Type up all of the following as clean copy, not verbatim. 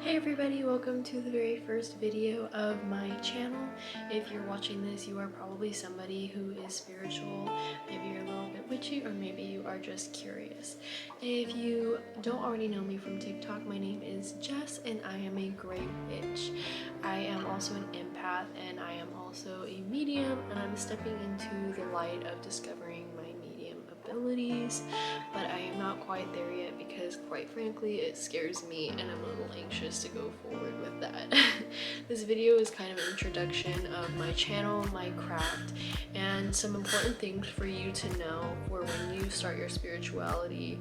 Hey everybody, welcome to the very first video of my channel. If you're watching this, you are probably somebody who is spiritual, maybe you're a little bit witchy, or maybe you are just curious. If you don't already know me from TikTok, my name is Jess and I am a great witch. I am also an empath and I am also a medium, and I'm stepping into the light of discovering my medium abilities, but I am not quite there yet because quite frankly it scares me and I'm a little anxious to go forward with that. This video is kind of an introduction of my channel, my craft, and some important things for you to know for when you start your spirituality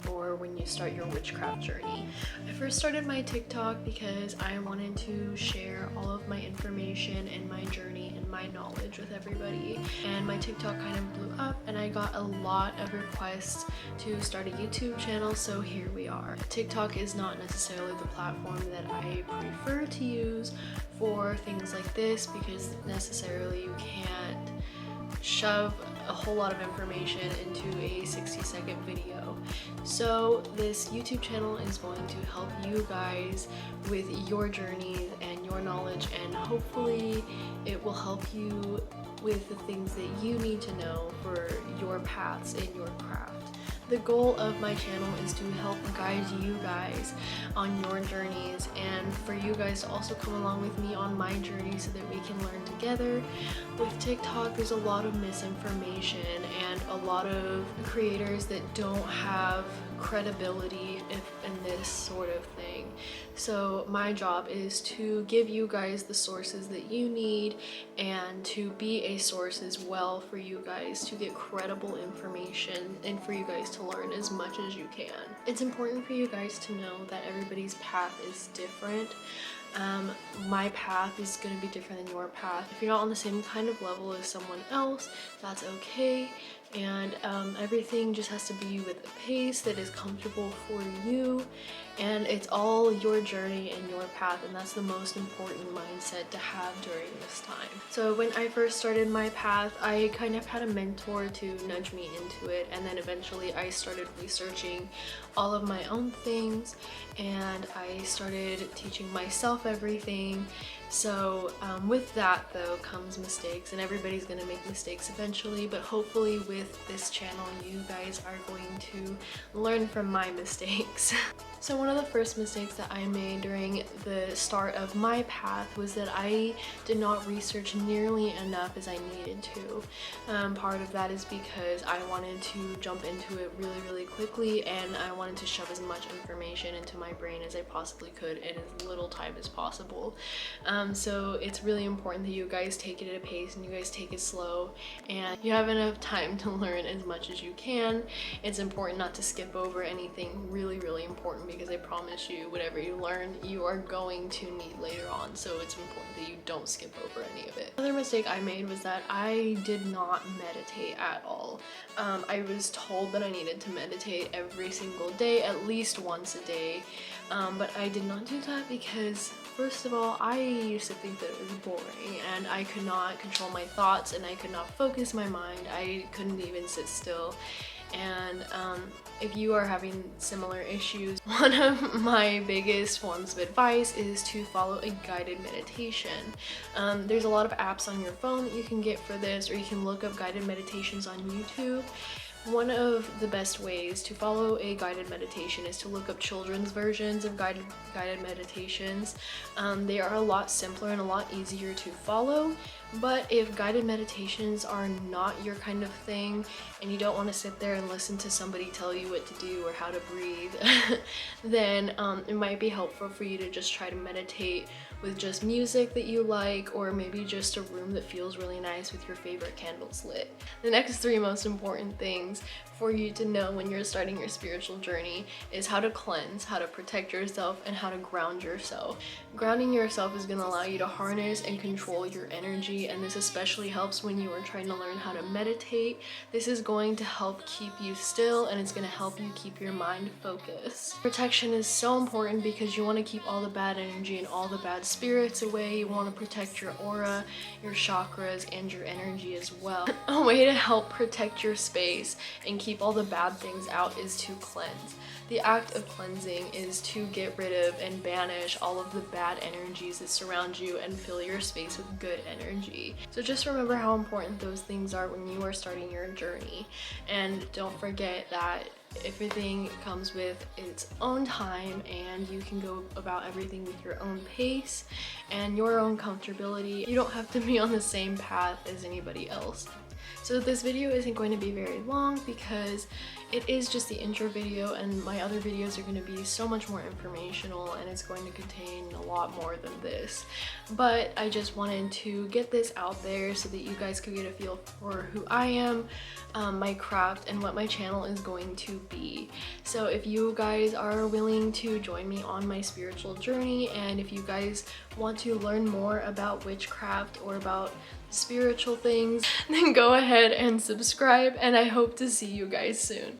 or when you start your witchcraft journey. I first started my TikTok because I wanted to share all of my information and my journey and my knowledge with everybody, and my TikTok kind of blew up and I got a lot of requests to start a YouTube channel, so here we are. TikTok is not necessarily the platform that I prefer to use for things like this because necessarily you can't shove a whole lot of information into a 60-second video. So this YouTube channel is going to help you guys with your journey and your knowledge, and hopefully it will help you with the things that you need to know for your paths in your craft. The goal of my channel is to help guide you guys on your journeys, and for you guys to also come along with me on my journey so that we can learn together. With TikTok, there's a lot of misinformation and a lot of creators that don't have credibility in this sort of thing. So my job is to give you guys the sources that you need and to be a source as well for you guys to get credible information and for you guys to learn as much as you can. It's important for you guys to know that everybody's path is different. My path is going to be different than your path. If you're not on the same kind of level as someone else, that's okay. And everything just has to be with a pace that is comfortable for you, and it's all your journey and your path, and that's the most important mindset to have during this time. So when I first started my path, I kind of had a mentor to nudge me into it, and then eventually I started researching all of my own things and I started teaching myself everything. So with that though comes mistakes, and everybody's gonna make mistakes eventually, but hopefully with this channel you guys are going to learn from my mistakes. So one of the first mistakes that I made during the start of my path was that I did not research nearly enough as I needed to. Part of that is because I wanted to jump into it really quickly, and I wanted to shove as much information into my brain as I possibly could in as little time as possible. So it's really important that you guys take it at a pace and you guys take it slow and you have enough time to learn as much as you can. It's important not to skip over anything really important, because I promise you whatever you learn you are going to need later on, so it's important that you don't skip over any of it. Another mistake I made was that I did not meditate at all. I was told that I needed to meditate every single day, at least once a day, but I did not do that because first of all, I used to think that it was boring and I could not control my thoughts and I could not focus my mind. I couldn't even sit still. And if you are having similar issues, one of my biggest forms of advice is to follow a guided meditation. There's a lot of apps on your phone that you can get for this, or you can look up guided meditations on YouTube. One of the best ways to follow a guided meditation is to look up children's versions of guided meditations. They are a lot simpler and a lot easier to follow, but if guided meditations are not your kind of thing and you don't want to sit there and listen to somebody tell you what to do or how to breathe, then it might be helpful for you to just try to meditate with just music that you like, or maybe just a room that feels really nice with your favorite candles lit. The next three most important things for you to know when you're starting your spiritual journey is how to cleanse, how to protect yourself, and how to ground yourself. Grounding yourself is going to allow you to harness and control your energy, and this especially helps when you are trying to learn how to meditate. This is going to help keep you still, and it's going to help you keep your mind focused. Protection is so important because you want to keep all the bad energy and all the bad spirits away. You want to protect your aura, your chakras, and your energy as well. A way to help protect your space and keep keep all the bad things out is to cleanse. The act of cleansing is to get rid of and banish all of the bad energies that surround you and fill your space with good energy. So just remember how important those things are when you are starting your journey. And don't forget that everything comes with its own time, and you can go about everything with your own pace and your own comfortability. You don't have to be on the same path as anybody else. So this video isn't going to be very long because it is just the intro video, and my other videos are going to be so much more informational and it's going to contain a lot more than this. But I just wanted to get this out there so that you guys could get a feel for who I am, my craft, and what my channel is going to be. So if you guys are willing to join me on my spiritual journey, and if you guys want to learn more about witchcraft or about spiritual things, then go ahead and subscribe, and I hope to see you guys soon.